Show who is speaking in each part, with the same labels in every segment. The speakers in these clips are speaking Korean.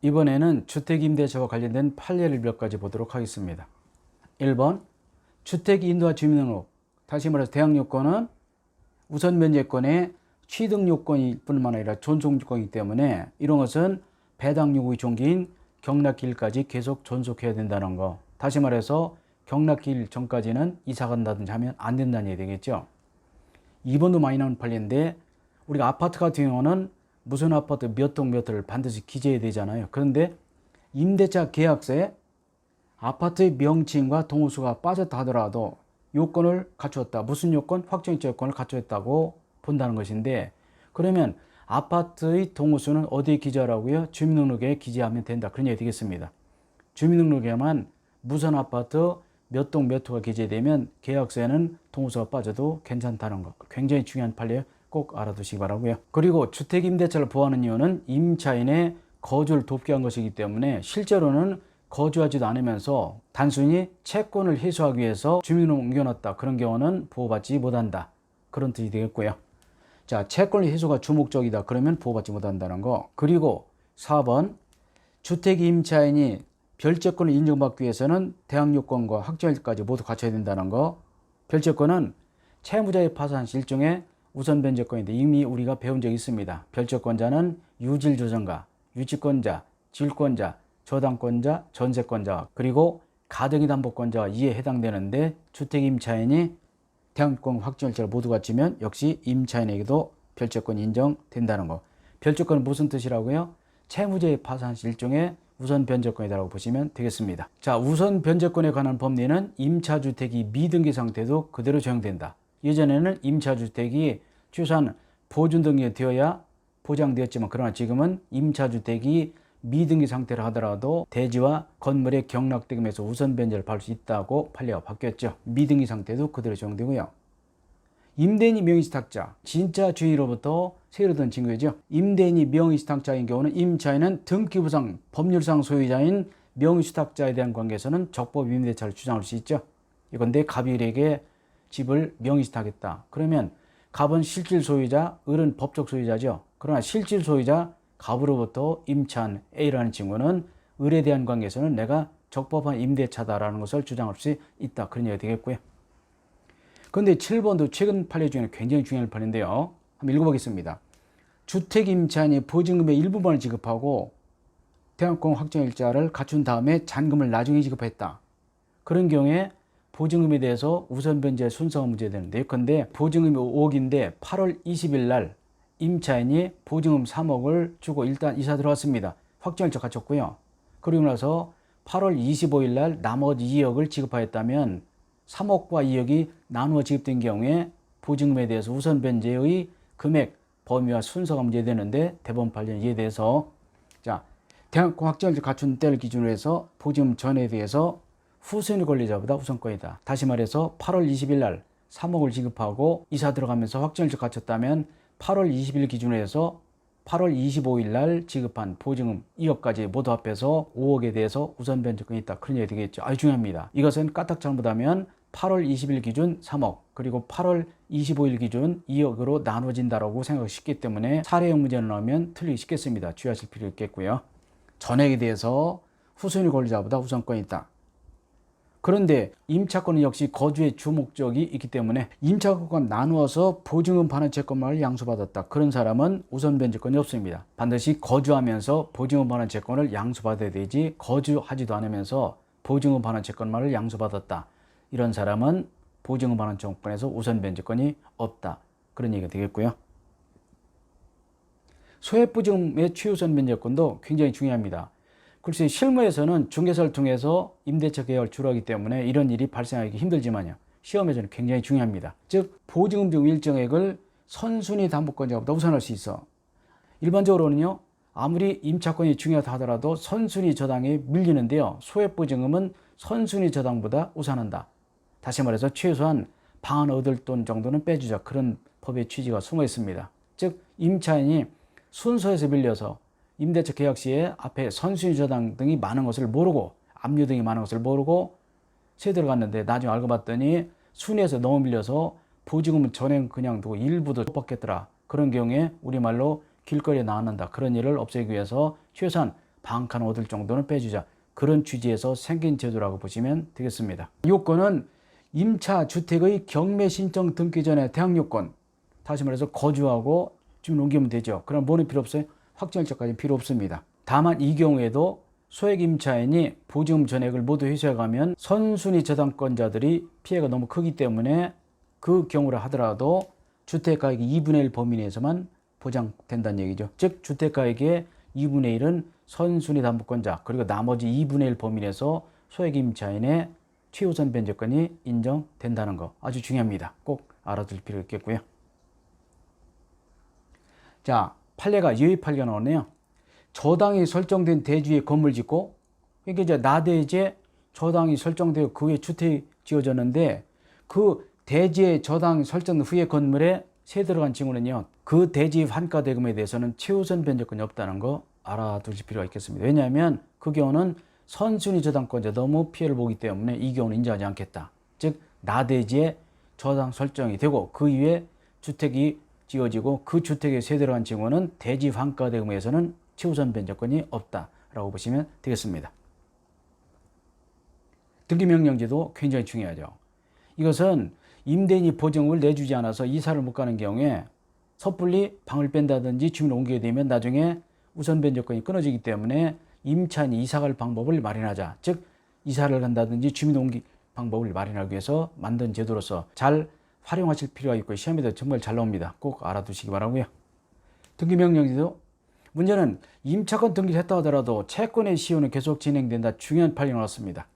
Speaker 1: 이번에는 주택임대차와 관련된 판례를 몇 가지 보도록 하겠습니다. 1번 주택인도와 주민등록, 다시 말해서 대항요건은 우선 면제권의 취득 요건일 뿐만 아니라 존속 요건이기 때문에 이런 것은 배당 요구의 종기인 경락기일까지 계속 존속해야 된다는 거. 다시 말해서 경락기일 전까지는 이사 간다든지 하면 안 된다는 얘기 되겠죠. 2번도 많이 나오는 판례인데, 우리가 아파트 같은 경우는 무슨 아파트 몇 동 몇 호를 반드시 기재해야 되잖아요. 그런데 임대차 계약서에 아파트의 명칭과 동호수가 빠졌다 하더라도 요건을 갖추었다. 무슨 요건? 확정일자 요건을 갖추었다고 본다는 것인데, 그러면 아파트의 동호수는 어디에 기재하라고요? 주민등록에 기재하면 된다. 그런 얘기 되겠습니다. 주민등록에만 무슨 아파트 몇 동 몇 호가 기재되면 계약서에는 동호수가 빠져도 괜찮다는 것. 굉장히 중요한 판례, 꼭 알아두시기 바라고요. 그리고 주택임대차를 보호하는 이유는 임차인의 거주를 돕기 위한 것이기 때문에 실제로는 거주하지도 않으면서 단순히 채권을 해소하기 위해서 주민을 옮겨놨다. 그런 경우는 보호받지 못한다. 그런 뜻이 되겠고요. 자, 채권 해소가 주목적이다. 그러면 보호받지 못한다는 거. 그리고 4번 주택임차인이 별채권을 인정받기 위해서는 대항요건과 확정일까지 모두 갖춰야 된다는 거. 별채권은 채무자의 파산 일종의 우선 변제권인데 이미 우리가 배운 적이 있습니다. 별채권자는 유질조정가, 유치권자, 질권자, 저당권자, 전세권자, 그리고 가등기 담보권자와 이에 해당되는데, 주택임차인이 대항요건 확정일자를 모두 갖추면 역시 임차인에게도 별채권이 인정된다는 거. 별채권은 무슨 뜻이라고요? 채무자의 파산 일종의 우선 변제권이라고 보시면 되겠습니다. 자, 우선 변제권에 관한 법리는 임차주택이 미등기 상태도 그대로 적용된다. 예전에는 임차주택이 최소한 보존등기가 되어야 보장되었지만, 그러나 지금은 임차주택이 미등기 상태라 하더라도 대지와 건물의 경락대금에서 우선 변제를 받을 수 있다고 판례가 바뀌었죠. 미등기 상태도 그대로 적용되고요. 임대인이 명의신탁자, 진짜 주인으로부터 세율을 얻은 증거죠. 임대인이 명의신탁자인 경우는 임차인은 등기부상 법률상 소유자인 명의신탁자에 대한 관계에서는 적법 임대차를 주장할 수 있죠. 이건데 갑일에게 집을 명의신탁했다. 그러면 갑은 실질 소유자, 을은 법적 소유자죠. 그러나 실질 소유자 갑으로부터 임차한 A라는 친구는 을에 대한 관계에서는 내가 적법한 임대차다라는 것을 주장할 수 있다. 그런 얘기가 되겠고요. 그런데 7번도 최근 판례 중에는 굉장히 중요한 판례인데요. 한번 읽어보겠습니다. 주택임차인이 보증금의 일부분을 지급하고 대항요건 확정일자를 갖춘 다음에 잔금을 나중에 지급했다. 그런 경우에 보증금에 대해서 우선 변제 순서가 문제되는데, 예컨대 보증금이 5억인데 8월 20일 날 임차인이 보증금 3억을 주고 일단 이사 들어왔습니다. 확정일자 갖췄고요. 그리고 나서 8월 25일 날 나머지 2억을 지급하였다면 3억과 2억이 나누어 지급된 경우에 보증금에 대해서 우선 변제의 금액, 범위와 순서가 문제되는데, 대법원 판례는 이에 대해서 자, 대항요건 확정일자 갖춘 때를 기준으로 해서 보증금 전에 대해서 후순위 권리자보다 우선권이다. 다시 말해서 8월 20일 날 3억을 지급하고 이사 들어가면서 확정일자 갖췄다면 8월 20일 기준으로 해서 8월 25일 날 지급한 보증금 2억까지 모두 합해서 5억에 대해서 우선 변제권이 있다. 그런 얘기 되겠죠. 아주 중요합니다. 이것은 까딱 잘못하면 8월 20일 기준 3억, 그리고 8월 25일 기준 2억으로 나눠진다라고 생각이 쉽기 때문에 사례형 문제를 나오면 틀리기 쉽겠습니다. 주의하실 필요 있겠고요. 전액에 대해서 후순위 권리자보다 우선권이 있다. 그런데 임차권은 역시 거주의 주목적이 있기 때문에 임차권과 나누어서 보증금 반환 채권만을 양수받았다. 그런 사람은 우선 변제권이 없습니다. 반드시 거주하면서 보증금 반환 채권을 양수받아야 되지, 거주하지도 않으면서 보증금 반환 채권만을 양수받았다. 이런 사람은 보증금 반환 채권에서 우선 변제권이 없다. 그런 얘기가 되겠고요. 소액보증금의 최우선 변제권도 굉장히 중요합니다. 글쎄 실무에서는 중개사를 통해서 임대차 계약을 주로 하기 때문에 이런 일이 발생하기 힘들지만요, 시험에서는 굉장히 중요합니다. 즉 보증금 중 일정액을 선순위 담보권자보다 우선할 수 있어. 일반적으로는요, 아무리 임차권이 중요하다 하더라도 선순위 저당에 밀리는데요, 소액보증금은 선순위 저당보다 우선한다. 다시 말해서 최소한 반 얻을 돈 정도는 빼주자. 그런 법의 취지가 숨어 있습니다. 즉 임차인이 순서에서 밀려서 임대차 계약 시에 앞에 선순위 저당 등이 많은 것을 모르고, 압류 등이 많은 것을 모르고 세 들어갔는데 나중에 알고 봤더니 순위에서 너무 밀려서 보증금은 전액 그냥 두고 일부도 못 받겠더라. 그런 경우에 우리말로 길거리에 나앉는다. 그런 일을 없애기 위해서 최소한 방 칸 얻을 정도는 빼주자. 그런 취지에서 생긴 제도라고 보시면 되겠습니다. 요건은 임차 주택의 경매 신청 등기 전에 대항 요건, 다시 말해서 거주하고 지금 옮기면 되죠. 그럼 뭐는 필요 없어요? 확정일자까지는 필요 없습니다. 다만 이 경우에도 소액 임차인이 보증금 전액을 모두 회수해가면 선순위 저당권자들이 피해가 너무 크기 때문에 그 경우라 하더라도 주택가액의 2분의 1 범위 내에서만 보장된다는 얘기죠. 즉 주택가액의 2분의 1은 선순위 담보권자, 그리고 나머지 2분의 1 범위 내에서 소액 임차인의 최우선 변제권이 인정된다는 거 아주 중요합니다. 꼭 알아둘 필요 있겠고요. 자, 판례가 예외 판례가 나오네요. 저당이 설정된 대지에 건물 짓고, 이게 이제 나대지에 저당이 설정되어 그 후에 주택이 지어졌는데 그 대지에 저당 설정 후에 건물에 세 들어간 징후는요, 그 대지 환가 대금에 대해서는 최우선 변제권이 없다는 거 알아두실 필요가 있겠습니다. 왜냐하면 그 경우는 선순위 저당권자 너무 피해를 보기 때문에 이 경우는 인정하지 않겠다. 즉 나대지에 저당 설정이 되고 그 이후에 주택이 지어지고 그 주택에 세 들어간 징후는 대지 환가 대금에서는 최우선 변제권이 없다라고 보시면 되겠습니다. 등기명령제도 굉장히 중요하죠. 이것은 임대인이 보증금을 내주지 않아서 이사를 못 가는 경우에 섣불리 방을 뺀다든지 주민을 옮기게 되면 나중에 우선 변제권이 끊어지기 때문에 임차인이 이사갈 방법을 마련하자. 즉 이사를 간다든지 주민을 옮길 방법을 마련하기 위해서 만든 제도로서 잘 활용하실 필요가 있고 시험에도 정말 잘 나옵니다. 꼭 알아두시기 바라고요. 등기명령제도 문제는 임차권 등기를 했다 하더라도 채권의 시효는 계속 진행된다. 중요한 판례가 나왔습니다.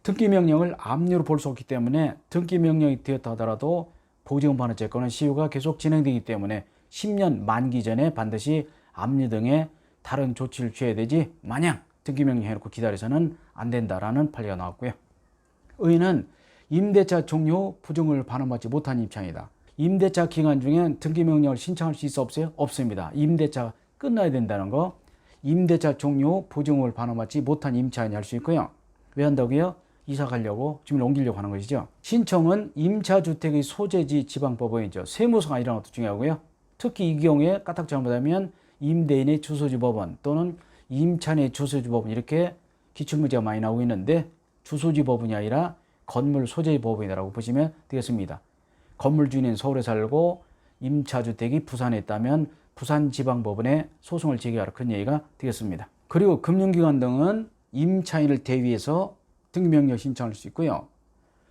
Speaker 1: 등기명령을 압류로 볼 수 없기 때문에 등기명령이 되었다 하더라도 보증금 반환 채권은 시효가 계속 진행되기 때문에 10년 만기 전에 반드시 압류 등의 다른 조치를 취해야 되지 마냥 등기명령 해놓고 기다려서는 안 된다라는 판례가 나왔고요. 의의는 임대차 종료 후 보증금을 반환받지 못한 임차인이다. 임대차 기간 중엔 등기명령을 신청할 수 있어 없어요? 없습니다. 임대차가 끝나야 된다는 거, 임대차 종료 후 보증금을 반환받지 못한 임차인이 할 수 있고요. 왜 한다고요? 이사 가려고 주민을 옮기려고 하는 것이죠. 신청은 임차주택의 소재지 지방법원이죠. 세무서가 이런 것도 중요하고요. 특히 이 경우에 까딱 잘못하면 임대인의 주소지 법원 또는 임차인의 주소지 법원 이렇게 기출문제가 많이 나오고 있는데 주소지 법원이 아니라 건물 소재지 법원이라고 보시면 되겠습니다. 건물 주인은 서울에 살고 임차주택이 부산에 있다면 부산지방법원에 소송을 제기하라 그런 얘기가 되겠습니다. 그리고 금융기관 등은 임차인을 대위해서 등기명령 신청할 수 있고요.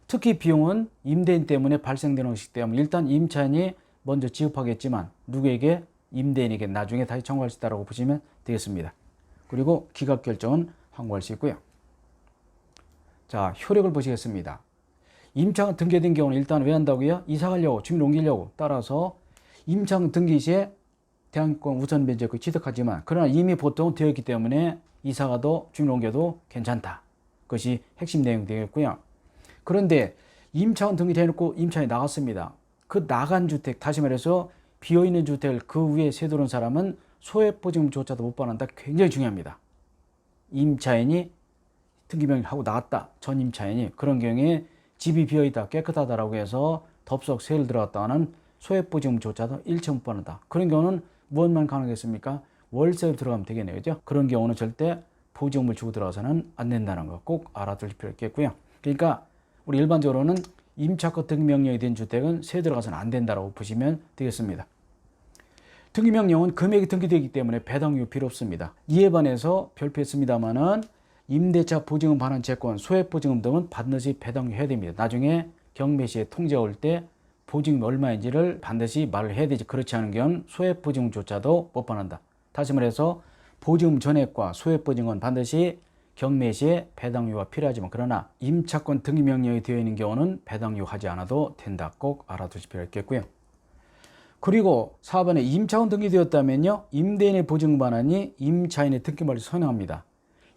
Speaker 1: 특히 비용은 임대인 때문에 발생되는 것이기 때문에 일단 임차인이 먼저 지급하겠지만 누구에게? 임대인에게 나중에 다시 청구할 수 있다고 보시면 되겠습니다. 그리고 기각결정은 항고할 수 있고요. 자, 효력을 보시겠습니다. 임차권 등기된 경우는 일단 왜 한다고요? 이사 가려고, 주민 옮기려고. 따라서 임차권 등기 시에 대항권 우선 변제권이 취득하지만 그러나 이미 보통은 되어 있기 때문에 이사 가도 주민 옮겨도 괜찮다. 그것이 핵심 내용이 되겠고요. 그런데 임차권 등기해놓고 임차인이 나갔습니다. 그 나간 주택, 다시 말해서 비어있는 주택을 그 위에 세두는 사람은 소액보증금조차도 못 받는다. 굉장히 중요합니다. 임차인이 등기명령을 하고 나갔다. 전 임차인이 그런 경우에 집이 비어있다, 깨끗하다라고 해서 덥석 세를 들어갔다가는 소액보증금조차도 일체 못 받는다. 그런 경우는 무엇만 가능하겠습니까? 월세로 들어가면 되겠네요. 그죠? 그런 경우는 절대 보증금을 주고 들어가서는 안 된다는 거 꼭 알아둘 필요 있겠고요. 그러니까 우리 일반적으로는 임차권 등기명령이 된 주택은 세 들어가서는 안 된다고 보시면 되겠습니다. 등기명령은 금액이 등기되기 때문에 배당료 필요 없습니다. 이에 반해서 별표했습니다만은 임대차 보증금 반환 채권, 소액보증금 등은 반드시 배당료 해야 됩니다. 나중에 경매 시에 통지가 올 때 보증금이 얼마인지를 반드시 말을 해야 되지. 그렇지 않은 경우는 소액보증금조차도 못 받는다. 다시 말해서 보증금 전액과 소액보증금은 반드시 경매 시에 배당료가 필요하지만 그러나 임차권 등기명령이 되어 있는 경우는 배당료 하지 않아도 된다. 꼭 알아두실 필요가 있겠고요. 그리고 4번에 임차권 등기되었다면요. 임대인의 보증금 반환이 임차인의 등기말을 선행합니다.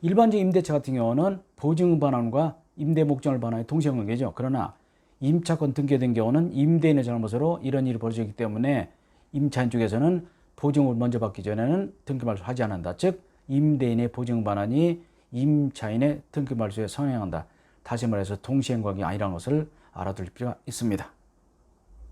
Speaker 1: 일반적인 임대차 같은 경우는 보증금 반환과 임대 목적을 반환이 동시행관계죠. 그러나 임차권 등기된 경우는 임대인의 잘못으로 이런 일이 벌어지기 때문에 임차인 쪽에서는 보증금을 먼저 받기 전에는 등기말소를 하지 않는다. 즉 임대인의 보증금 반환이 임차인의 등기말소에 선행한다. 다시 말해서 동시행관계가 아니라는 것을 알아둘 필요가 있습니다.